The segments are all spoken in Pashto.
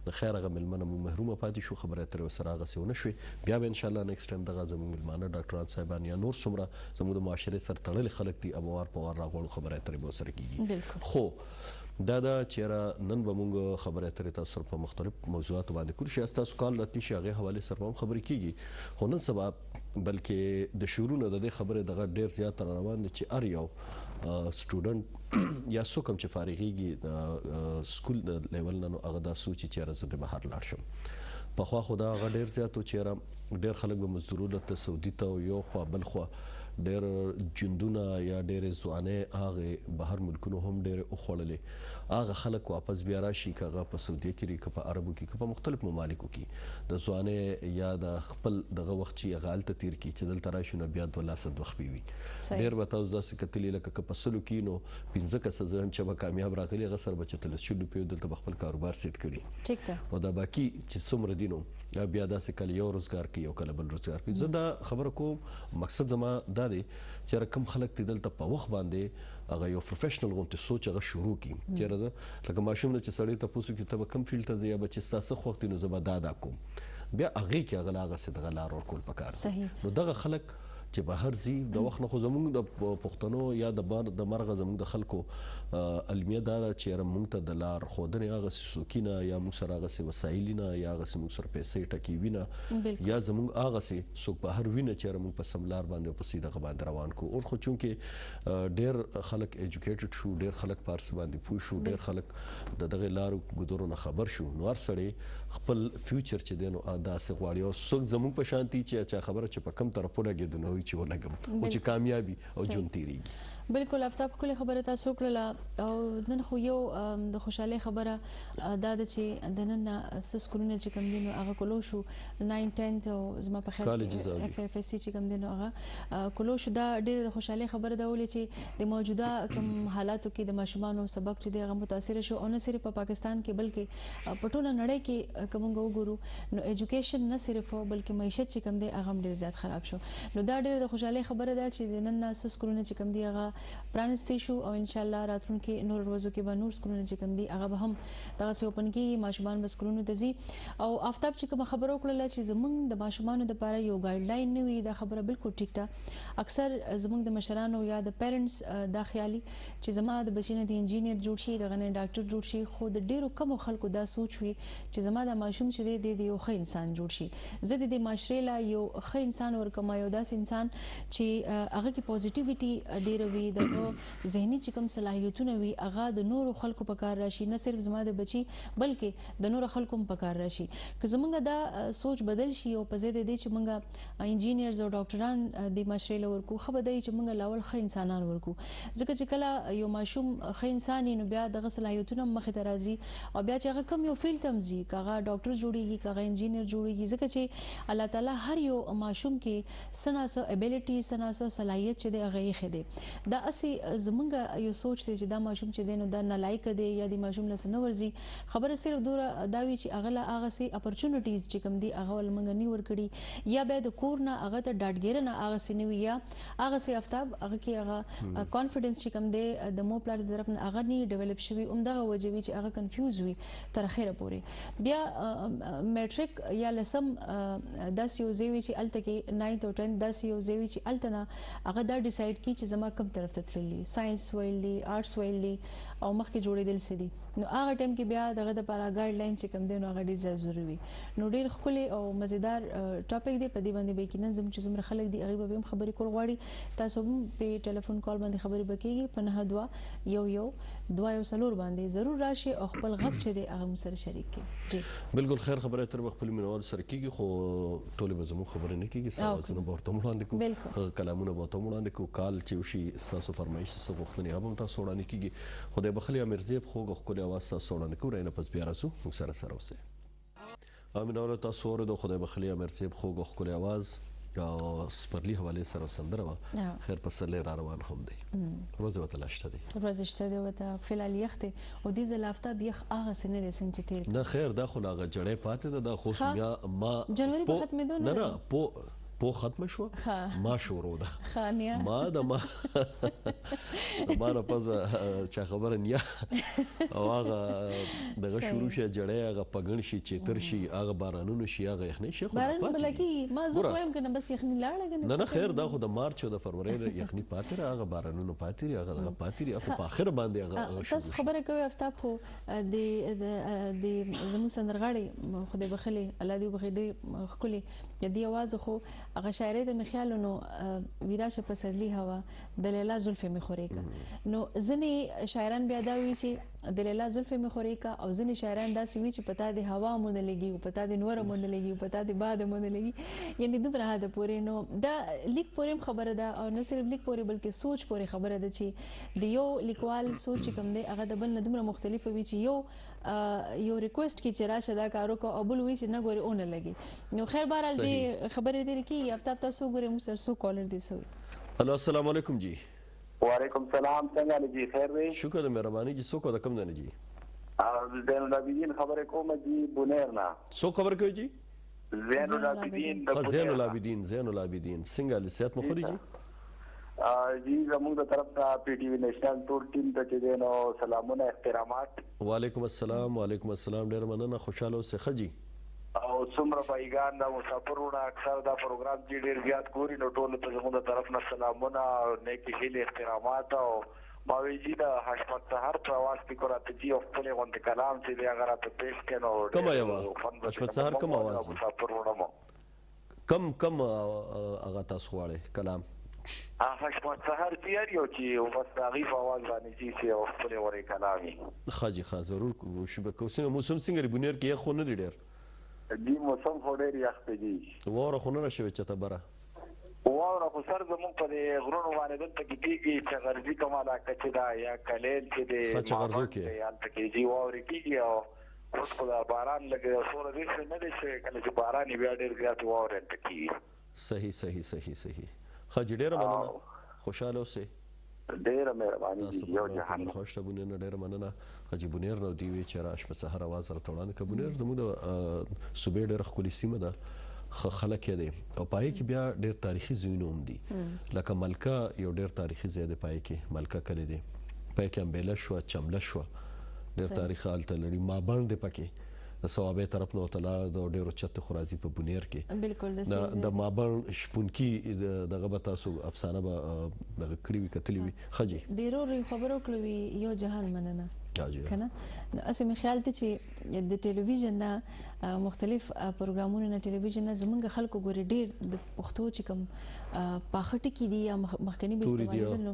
د خیر هغه مېلمنه مو محرومه پاتې شو خبرې اترې ورسره هغسې ونه شوې بیا به انشاءالله نیکسټ ټایم دغه زموږ مېلمانه ډاکټران صاحبان یا نور څومره زموږ د معاشرې سره تړلي خلک دي به وار په وار راغواړو خبرې اترې به ورسره کېږي خو دا ده چې یاره نن به موږ خبرې اترې تاسو سره په مختلف موضوعاتو باندې کوو چې ستاسو کال راتلی شي هغې حوالې سره به هم خبرې کېږي خو نن سبا بلکې د شعورونه د دې خبرې دغه ډېر زیات را روان دي چې هر یو سټوډنټ یا څوک هم چې فارغېږي د سکول د لیول نه نو هغه دا سوچي چې یاره زه د بهر لاړ شم پخوا خو دا هغه ډېر زیات و چې یاره ډېر خلک به مزدورونه ته سعودي ته یو خوا بل خوا ډېر جندونه یا ډېرې ځوانۍ هغې بهر ملکونو هم ډېرې وخوړلې هغه خلک واپس بیا راشي که هغه په سعودیه کې که په عربو کې که په مختلف ممالکو کې د ځوانۍ یا د خپل دغه وخت چې هغه هلته تېر کړي چې دلته راشي نو بیا 2 لاسه دوخپې وي ډېر به تاسو داسې کتلي لکه که په سلو کې نو 15 کسه زه هم چې به کامیاب راغلي هغه سره به چې 300 دلته به خپل کاروبار سیټ کړي او دا باقي چې څومره دي نو بیا داسې کله یو روزګار کوي او کله بل روزګار کوي زه دا خبره کوم مقصد زما دا دی چې کم خلک دي دلته په وخت باندې هغه یو پروفیشنل غونډه سوچ هغه شروع کړي چې راځه لکه ماشوم چې سړی ته پوښتنه کوي ته به کوم فیلډ ته ځې یا به چې ستاسو وخت نو زه به دا کوم بیا هغې کې هغه هغه څه دغه لار ورکول پکار نو دغه خلک چې بهر ځي د وخت نه خو زموږ د پښتنو یا د مرغه زموږ د خلکو المیه دا ده چې یاره موږ ته د لار ښودنې هغسې څوکي نه یا موږ سره هغسې وسایلي نه یا هغسې موږ سره پیسې ټکي وي نه یا زموږ هغسې څوک بهر وي نه چې یاره موږ په سم لار باندې او په سي دغه باندې روان کړو اور خو چونکې ډېر خلک ایجوکیټډ شو ډېر خلک په هر څه باندې پوه شو ډېر خلک د دغې لارو ګودرو نه خبر شو نو هر سړی خپل فیوچر چې دی نو داسې غواړي او څوک زموږ په شان دي چې چا خبره چې په کوم طرف ولګېدو نو چې ولګم او چې کامیابي او ژوند تېرېږي بالکل آفتاب ښکلې خبره تاسو وکړله او نن خو یو د خوشحالۍ خبره دا ده چې د نن څه سکولونه چې کوم دي نو هغه کلو شو 9 10 او زما په خیال اف اف اس سی چې کوم دي نو هغه کلو شو دا ډېره د خوشحالۍ خبره ده ولې چې د موجوده کوم حالاتو کې د ماشومانو سبق چې دی هغه متاثر شو او نه صرف په پاکستان کې بلکې په ټوله نړۍ کې کوم وګورو نو ایجوکیشن نه صرف بلکې معیشت چې کوم دی هغه ډېر زیات خراب شو نو دا ډېره د خوشحالۍ خبره ده چې د نن څه سکولونه چې کوم دي هغه پرانستی شو او ان شاء الله راتلونکي نور ورځو کې به نور سکولونه چې کوم دي هغه به هم دغه څه اوپن کیږي ماشومان به سکولونو ته ځي او آفتاب چې کوم خبرو کړله چې زمونږ د ماشومانو لپاره یو ګایډ لاین نه وي دا خبره بالکل ټیک ده اکثر زمونږ د مشرانو یا د پیرنټس دا خیالي چې زما د بچینه د انجینیر جوړ شي دغه نه ډاکټر جوړ شي خو د ډیرو کم خلکو دا سوچ وي چې زما د ماشوم چې دی یو ښه انسان جوړ شي زه د معاشرې لا یو ښه انسان ورکم یو داس انسان چې هغه کې پوزټیویټي ډیره وي د ذهني چې کوم صلاحیتونه وي هغه د نورو خلکو په کار راشي نه صرف زما د بچي بلکې د نورو خلکو په کار راشي که زمونږ دا سوچ بدل شي او په ځای د دې چې مونږ انجینیرز او ډاکټران د معاشرې ورکو خو به دی چې مونږ لاول ښه انسانان ورکو ځکه چې کله یو ماشوم ښه انسان نو بیا دغه صلاحیتونه مخې ته راځي او بیا چې هغه کم یو فیلډ ته ځي که هغه ډاکټر جوړیږي که هغه انجینیر جوړیږي ځکه چې الله تعالی هر یو ماشوم کې څه نه څه ابیلیټي څه نه څه صلاحیت چې دی هغه یې ښه دی دا اسې زمونږ یو سوچ دی چې دا ماشوم چې دی نو دا نالایق دی یا د ماشوم له څه نه ورځي خبره صرف دوره دا وي چې هغه له هغه سي اپورچونټیز چې کوم دي هغه ول موږ نه ورکړي یا به د کور نه هغه ته ډاډګیره نه هغه سي نه وي یا هغه سي آفتاب هغه کې هغه کانفیډنس چې کوم دی د مو پلار د طرف نه هغه نه ډیولپ شوی عمدغه وجه وي چې هغه کنفیوز وي تر اخره پورې بیا میټریک یا لسم داس یو زوی چې الته کې 9 او 10 داس یو زوی چې الته نه هغه دا ډیسایډ کی چې زما کوم طرف ته تللی ساينس ویلي آرټس ویلي او مخکې جوړېدل سدي نو هغه ټایم کې بیا دغه د لپاره ګایډ لاین چې کوم دی نو هغه ډیر ضروري وي نو ډیر ښکلی او مزیدار ټاپک دی په دې باندې به کې نن چې زموږ خلک دی هغه به هم خبرې کول غواړي تاسو هم په ټلیفون کال باندې خبرې وکړئ په 92 باندې ضرور راشي او خپل غږ چې دی هغه سره شریک کړئ جی بالکل خیر خبره تر خپل منوال سره کیږي خو ټول به زموږ خبرې نه کیږي ساسونه به ورته وړاندې کوو کلامونه به ورته وړاندې کوو کال چې وشي تاسو فرمایش څه غوښتنې هم تاسو وړاندې کیږي خدای بخلي امرزیب خو ښکلی اواز تاسو وړاندې کوو رینه پس بیا راځو موږ سره اوسئ امین اورو تاسو اورېدو خدای بخلي امرزیب خو ښکلی اواز او سپرلی حواله سره سندره و خیر پسله را روان هم دی ورځ وته لاشته دی ورځ شته دی وته فلال یخته او دې زلافته بیخ هغه سنې رسن چې تیر نه خیر دا خو لاغه جړې پاتې ده خو بیا ما جنوري په ختمې ده نه پو ختم شو ما شروع ده خانیا ما د ما نه پس چا خبره نیا او هغه دغه شروع شي جړې هغه پګن شي چتر شي هغه بارانونو شي هغه یخني شي خو باران بلکی ما زه وایم کنه بس یخني لاړه نه خیر دا خو د مارچ او د فروری یخني پاتې هغه بارانونو پاتې هغه پاتې خو په اخر باندې هغه تاسو خبره کوي افتاب خو د زمو سندرغاړي خدای بخلي الله دې بخیر دې خولي د دې आवाज خو هغه شاعري د مخیالونو ویراشه پسرلی هوا د لیلا زلفې مخوري کا نو ځنې شاعران بیا دا وی چې د لیلا زلفې مخوري کا او ځنې شاعران دا سوي چې پتا د هوا مونږ لګي او پتا د نور مونږ لګي او پتا د باد مونږ لګي یعنی دومره هدا پورې نو دا لیک پورې خبره ده او نه صرف لیک پورې بلکې سوچ پورې خبره ده چې د یو لیکوال سوچ کوم دی هغه د بل نه دومره مختلف وي چې یو ریکوست کی چې راشه دا کارو کو ابل وی چې نه ګوري اون لګي نو خیر بهرحال دې خبرې دې کی افتاب تاسو ګوري مو سر سو کالر دې سو الو السلام علیکم جی وعلیکم السلام څنګه جی خیر دی شکر مهرباني جی سو کو د کم نه جی زین العابدین خبره کوم جی بونیر نه سو خبر کوي جی زین العابدین زین العابدین څنګه لسیات مخوري جی جی زموږ د طرف ته پی ټی وی نېشنل ټول ټیم ته چې دینو سلامونه احترامات وعلیکم السلام ډیر مننه خوشاله اوسه خجی او څومره پایګان دا مسافرونه اکثر دا پروګرام چې ډیر زیات ګوري نو ټول ته زموږ د طرف نه سلامونه او نیکی هیله احترامات او ماوی جی دا حشمت سحر پرواز کی کوراته جی خپل غونډه کلام چې دی هغه راته پیش کینو کوم یو حشمت سحر کوم आवाज مسافرونه کم هغه تاسو غواړئ کلام حشمت سحر تیار یو چې بس تغیف आवाज باندې چې او خپل ورې کلامي خاجي ضرور شبکه څنګه موسم څنګه بنیر کې خو نه ډیر دی موسم خو ډیر یخ دی واره خو نه شوي چې ته بره واوره خو سر زموږ په غرونو باندې دلته کې کېږي چې غربي کماله کچې دا یا کلیل چې دی غرزو کې هلته کې جي واورې کېږي او اوس خو دا باران لږ سوله داسې نه دی چې کله چې باران بیا ډېر زیات واورې هلته کېږي صحیح خاجي ډېره مننه خوشحاله اوسئ ډېره مهرباني یو جهان خوش ته بونیر نه ډېره مننه حاجي بونیر نو دی وی چې راش په سحر आवाज راته وړاندې کړ بونیر زموږ د صوبې ډېره ښکلې سیمه ده خلک یې دی او پای کې بیا ډېر تاریخي ځایونه هم دي لکه ملکه یو ډېر تاریخي ځای دی پای کې ملکه کلی دی پای کې امبیله شوه چمله شوه ډېر تاریخ هلته لري مابڼ دی پکې د صوابۍ طرف نه وتلا د ډېرو چت خو راځي په بونیر کې بالکل د مابڼ شپونکي دغه به تاسو افسانه به دغه کړي وي کتلي وي ښه جي ډېرو خبرو کړې وي یو جهان مننه کنه اسې مې خیال ته چې د ټلویزیون نه مختلف پروګرامونو نه ټلویزیون نه زمونږ خلکو ګوري ډېر د پښتو چې کوم پاخټي کې دي یا مخکنی به استعمال نو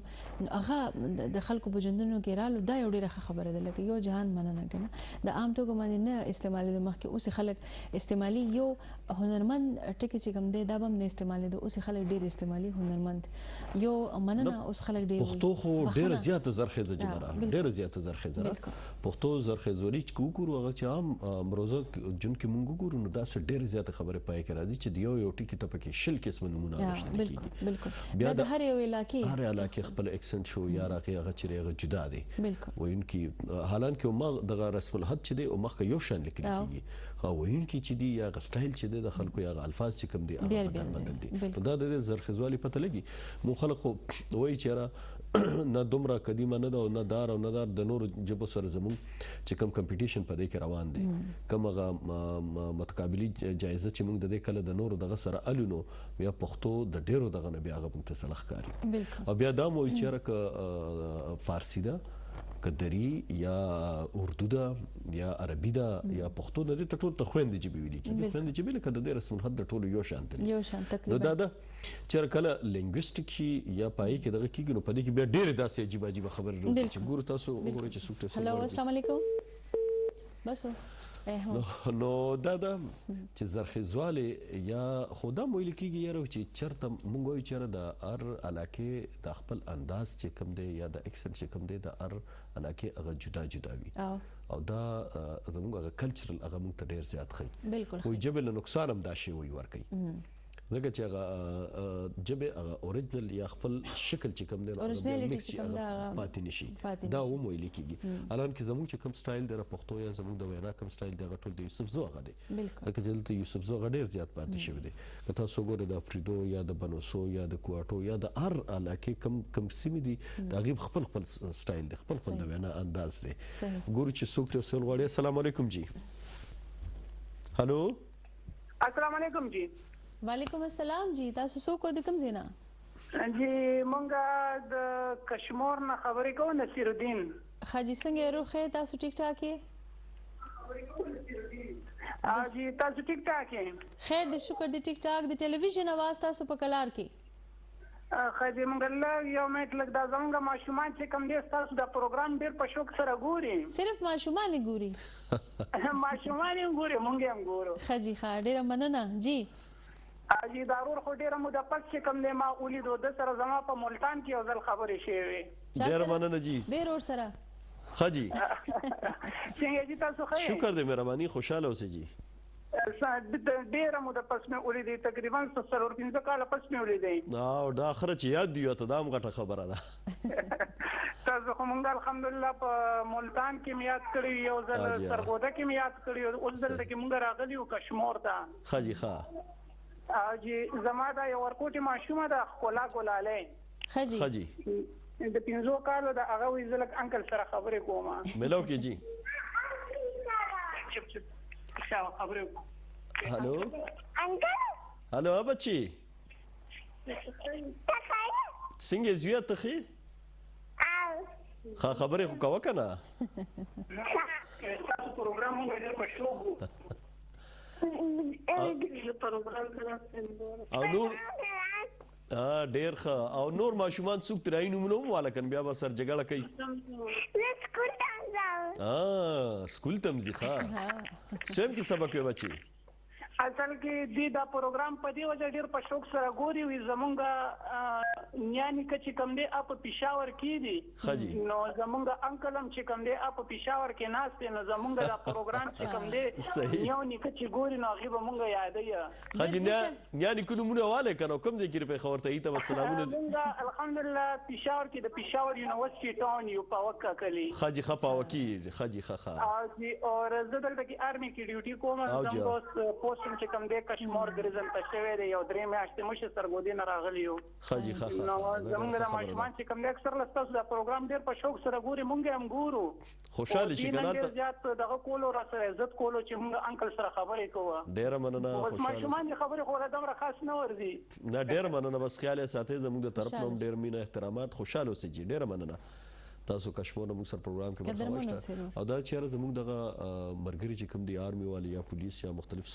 هغه د خلکو په ژوندونو کې رالو دا یو ډېره خبره ده لکه یو جهان مننه کنه د عام توګه باندې نه استعمال د مخکې اوس خلک استعمالي یو هنرمند ټکی چې کوم دی دا به نه استعمال دي اوس خلک ډېر استعمالي هنرمند یو مننه اوس خلک ډېر پښتو خو ډېر زیات زرخیزه جمله ډېر زیات زرخیزه پښتو زرخیزوري چې وګورو هغه چې عام روزه جون کې مونږ وګورو نو دا څه ډېر زیات خبره پای کې راځي چې یو ټکی ته پکې شل قسم نمونه راځي بالکل بیا د هر یو علاقې خپل اکسنټ شو یا راغی هغه چې هغه جدا دي بالکل وینکي حالانکه ما دغه رسم الخط چې دی او مخکې یو شان لیکل کیږي او وینکي چې دی یا سټایل چې دی د خلکو یا الفاظ چې کوم دي هغه بدل دي دا د زرخیزوالي پته لګي مو خلک وایي چې نه دومره قدیمه نه ده او نه دار او نه دار د نور جبو سره زموږ چې کوم کمپټیشن په دې کې روان دي کوم هغه متقابلي جایزه چې موږ د دې کله د نور دغه سره الونو بیا پښتو د ډیرو دغه نه بیا هغه موږ ته سلخکاري او بیا دا مو چې راک فارسی ده کدری یا اردو ده یا عربي ده یا پښتو ده ته ټول تخويندې جبي ویلي کی تخويندې جبي لکه د رسم الخط د ټولو یو شان تقریبا نو دا چې کله لینګویسټیک شي یا پای کې دغه کیږي نو په دې کې بیا ډېر داسې عجیب خبرې راځي چې ګورو تاسو وګورئ چې څوک تاسو هلو السلام علیکم بس نو دا چې زرخیزواله یا خدا ویل کیږي یاره چې چرته مونږ وایو چې د ار علاقه د خپل انداز چې کوم دی یا د اکسنټ چې کوم دی د ار علاقه هغه جدا وي او دا زموږ هغه کلچرل هغه مونږ ته ډیر زیات خي بالکل وي جبل نقصان هم دا شی وي ور کوي ځکه چې هغه جبه هغه اوریجنل یا خپل شکل چې کوم دی اوريجنالټي مکس چې کوم دا پاتې نشي دا و مو لیکيږي الان کې زموږ چې کوم سټایل دی پښتو یا زموږ د وینا کوم سټایل دی ټول د یوسف زو هغه دی بالکل لکه چې د یوسف زو غډیر زیات پاتې شوی دی که تاسو ګورئ د افریدو یا د بنوسو یا د کوټو یا د هر علاقې کم سیمې دي د غیب خپل سټایل دی خپل د وینا انداز دی ګورو چې څوک ته سوال غواړي السلام علیکم جی هالو السلام علیکم جی وعلیکم السلام جی تاسو څوک د کوم ځای نه جی مونږه د کشمیر نه خبرې کوو نصیر الدین خاجي څنګه روخه تاسو ټیک ټاک یې جی تاسو ټیک ټاک یې خیر د شکر د ټیک ټاک د ټلویزیون आवाज تاسو په کلار کې خاجي مونږ الله یو میټ لګ دا زمونږ ماشومان چې کوم دي تاسو دا پروګرام ډیر په شوق سره ګوري صرف ماشومان ګوري ماشومان یې ګوري مونږ هم ګورو خاجي خا ډیره مننه جی اجي ضرور خو ډیره مو د پک چې کوم دی ما ولید د سره زما په ملتان کې یو ځل خبرې شوې ډیر مننه جی ډیر اور سره خاجي څنګه جی تاسو خیر شکر دې مهرباني خوشاله اوسئ جی ډیره مو د پس مې ولید تقریبا 15 کال پس مې ولید او دا اخر چې یاد دی ته دا مغه خبره ده تاسو خو مونږ الحمدلله په ملتان کې میاد کړی یو ځل سرګوده کې میاد کړی او ځل کې مونږ راغلی او کشمیر ته خاجي ښا جی زما دا یو ورکوټي ماشومه ده خلا ګلاله خاجي د 15 کالو د هغه وی زلک انکل سره خبرې کومه ملو کې جی چپ چپ شاو خبرې هالو انکل هالو بچي څنګه زیات تخي خبرې خو کوه کنه تاسو پروګرام مو ډېر پښتو او نور ډیر ښه او نور ماشومان څوک ترای نومونه والکن بیا به سر جګړه کوي سکول تم ځي ښه سم کې سبق وي بچي اصل کې دی دا پروګرام په دی وجه ډیر په شوق سره ګوري وي زمونږ نیانی چې کوم دی اپ پېښور کې دي نو زمونږ انکلم چې کوم دی اپ پېښور کې ناشته نو زمونږ دا پروګرام چې کوم دی یو نیکه چې ګوري نو غیب مونږ یادې خاجي نیانی کوم مونږ والے کنه کوم ځای کې په خبر ته ایته والسلامونه مونږ الحمدلله پېښور کې د پېښور یونیورسيټي ټاون یو پاوکا کلی خاجي خپاوکی خاجي خخا او زدل کې آرمي کې ډیوټي کوم زموږ پوسټ چې کوم د کشمیر ګرځن ته شوی دی یو درې میاشتې مشه سرګودي نه راغلی یو خاجي خخا نو زمونږ د ماشومان چې کوم د اکثر لستاسو دا پروګرام ډیر په شوق سره ګوري مونږ هم ګورو خوشاله شي کنه ته زیات دغه کولو را سره عزت کولو چې مونږ انکل سره خبرې کوو ډیر مننه خوشاله ماشومان خبرې خو راځم را خاص نه ورزي نه ډیر مننه بس خیال ساتي زموږ د طرف نوم ډیر مینه احترامات خوشاله اوسئ جی ډیر مننه تاسو کشمیر موږ سره پروګرام کې برخه واخیسته او دا چې زموږ دغه مرګري چې کوم دی آرمي والی یا پولیس یا مختلف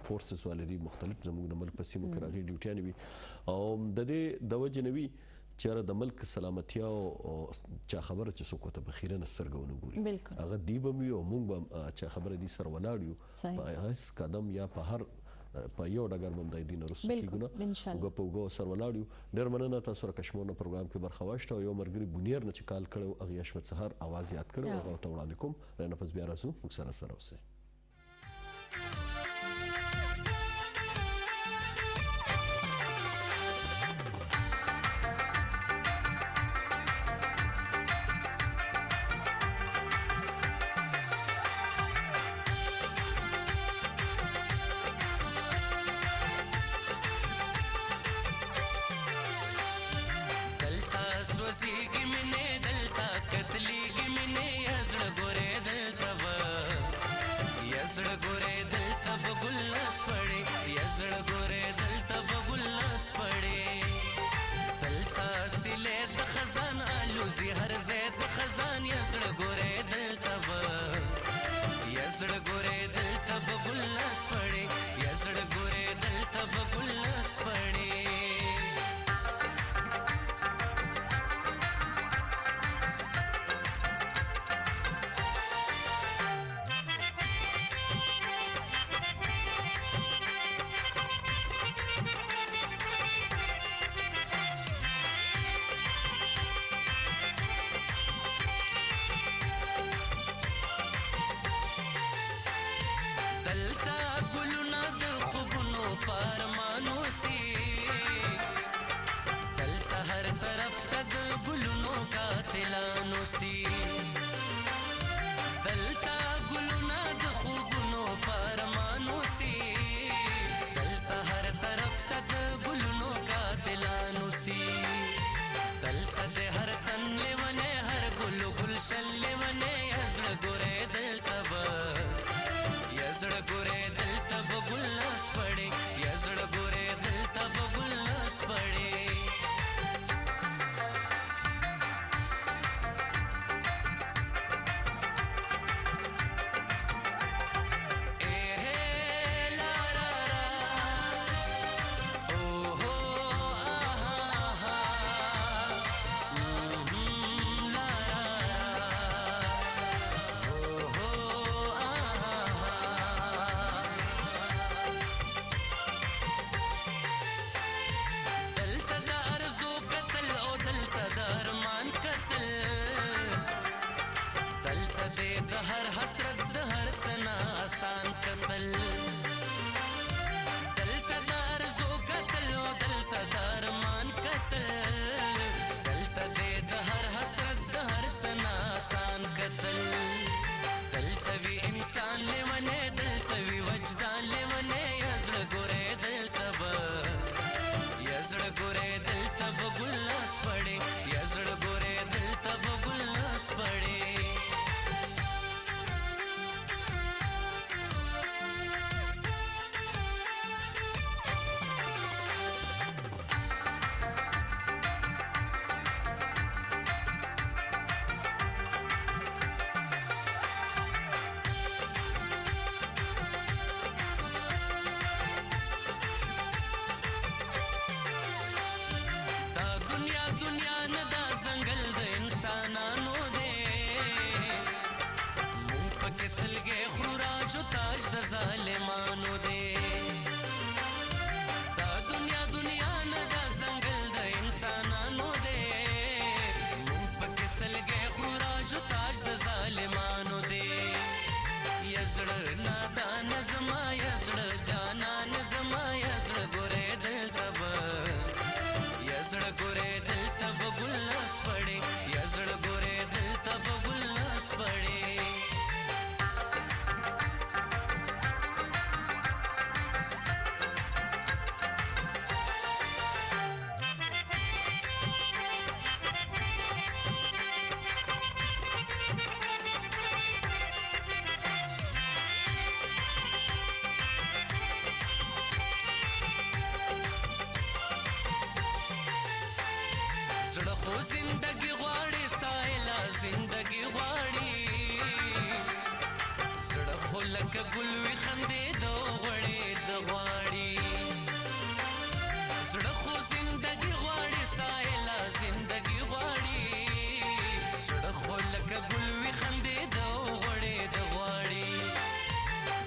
فورسز والي دي مختلف زموږ د ملک په سیمو کې راغلي ډیوټیان وي او د دې د وجه نوي چې د ملک سلامتی او چا خبره چې څوک ته بخیرن سترګونه ګوري هغه دی به وي او موږ به چا خبره دي سر ولاړ یو په هیڅ قدم یا په هر په یو ډګر باندې دین رسو کیګونه ان شاء الله په وګو سر ولاړیو ډیر مننه تاسو را کشمیر نو پروګرام کې برخه واښته او یو مرګري بونیر نه چې کال کړو اغه یشمت سحر आवाज یاد کړو او ته وړاندې کوم رنه پس بیا راځو موږ سره اوسه زړه ګورې دلته به ګل لاس پړې یا زړه ګورې دلته به ګل لاس پړې زندگی غواړي سایلا زندگی غواړي زړه خو لکه ګل وي خندېدو غوړېد غواړي زړه خو زندگی غواړي سایلا زندگی غواړي زړه خو لکه ګل وي خندېدو غوړېد غواړي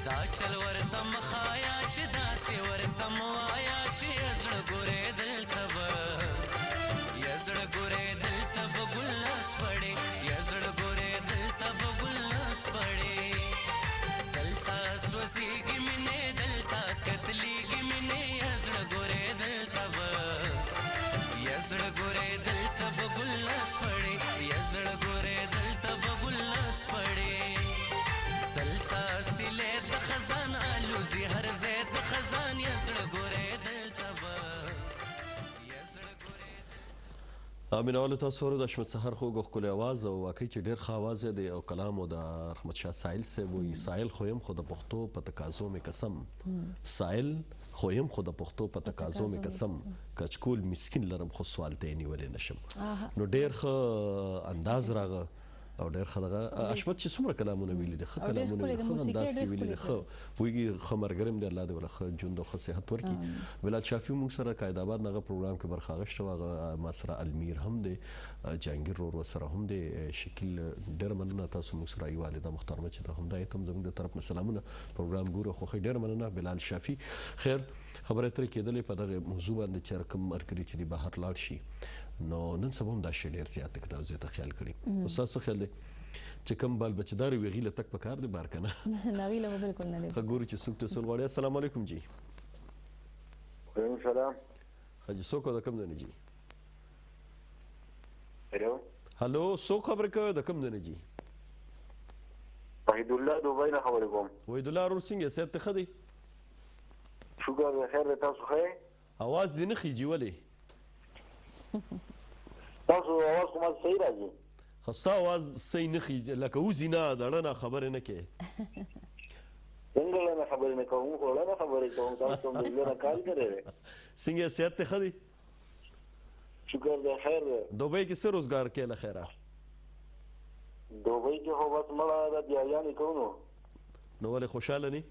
دا چل ورته مخایا چې داسې ورته موایا چې زړه ګورې دلته به زړه ګورې دلته به ګل لاس پړې یا زړه ګورې دلته به ګل لاس پړې دلته سوځېږي مینې دلته کتلېږي مینې یا زړه ګورې دلته به یا زړه ګورې دلته به ګل لاس پړې یا زړه ګورې دلته به ګل لاس پړې دلته سیلې د خزان الوزي هر ځای د خزان یا زړه ګورې دلته به امینول تاسو ورو د احمد سحر خو غوښکل आवाज او واقعي چې ډېر ښه आवाज دی او کلام او د رحمت شاه سائل سے وی سائل خویم خو د پښتو په تقاضو می قسم سائل خویم خو د پښتو په تقاضو می قسم کچکول مسکین لرم خو سوال ته نیولې نشم نو ډېر ښه انداز راغه او ډېر خلغه اشمت چې څومره کلامونه ویلي دي ښه کلامونه ویلي ښه انداز کې ویلي دي ښه ویږي ښه مرګرم دی الله دې ولا ښه ژوند او ښه صحت ورکړي ولال شافي موږ سره قائد آباد نغه پروګرام کې برخه غشته واغه ما سره المیر هم دی جهانگیر رو سره هم دی شکل ډېر مننه تاسو موږ سره ای والده محترمه چې ته هم دای تم زموږ د طرف نه سلامونه پروګرام ګورو خو ډېر مننه بلال شافي خیر خبره تر کېدلې په دغه موضوع باندې چې رقم مرګري چې بهر لاړ شي نو نن سبا هم دا شی ډېر زیات کتاب زه ته خیال کړی استاد څه خیال دی چې کوم بال بچدار وی غیله تک پکار دی بار کنه نه ویله بالکل نه دی خګوري چې څوک ته سول غواړي السلام علیکم جی وعلیکم السلام حاجی څوک د کوم ځای جی هلو څوک خبر کوي د کوم ځای جی وحید الله دوبای نه خبر کوم وحید الله ور څنګه صحت ته خدي شکر خیر تاسو ښه आवाज زینه خيږي ولې تاسو आवाज کومه صحیح راځي خستا आवाज صحیح نه خيږي لکه و زینا دړه خبر نه کې څنګه نه خبرې نه کوم ولا نه خبرې کوم تاسو هم دې نه کال کړی څنګه صحت ته خدي شکر دې خیر دوبۍ کې څه روزګار کې له خیره دوبۍ کې هو بس مړه د بیايانې کوو نو ولې خوشاله نه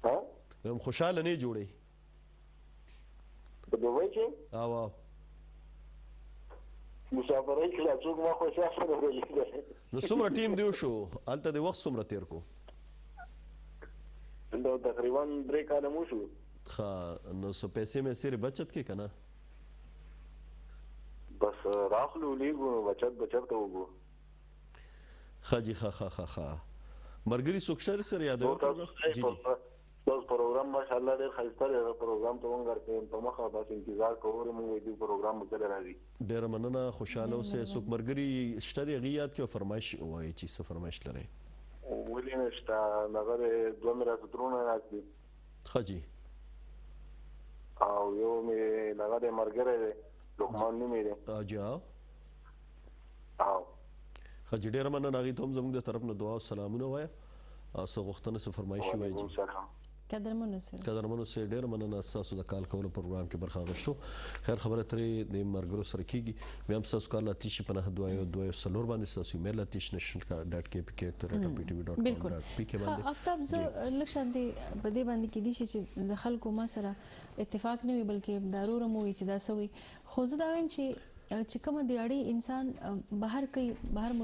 ها هم خوشاله نه جوړي په دوبۍ کې او مسافرۍ کې لا څوک ما خوشاله نه وي نو څومره ټیم دی شو الته د وخت څومره تیر کو نو تقریبا 3 کاله مو شو ها نو څه پیسې مې سره بچت کې کنه بس راخلو لیګو بچت ته وګو خاجي خا مرګري سوکشر سره یادو جی بس پروګرام ماشاءالله ډېر ښایسته دی پروګرام ته مونږ ورته په مخه بس انتظار کوو موږ دې پروګرام وکړه راځي ډېر مننه خوشاله اوسه سوک مرګري شته غیات کې فرمایش وایي چې څه فرمایش لري ولې نشته هغه دوه میرا سترونه راځي خاجي او یو مې هغه مرګره لقمان نه مې اجا او خاجي ډېر مننه غي ته زموږ د طرف نه دعا او سلامونه وایي او څه غوښتنه څه فرمایش وایي قدرمنو سره ډېر مننه تاسو د کال کولو پروګرام کې برخه اخیستو خیر خبره ترې د مرګرو سره کیږي بیا هم تاسو کال لاتیشي په نه دوه سلور باندې تاسو ایمیل لاتیش national.kpk@ptv.com.pk باندې افتاب زه لښاندې په دې باندې کې دي چې د خلکو ما سره اتفاق نه وي بلکې ضرور مو چې دا سوي خو زه دا وایم چې کوم دی اړي انسان بهر کوي بهر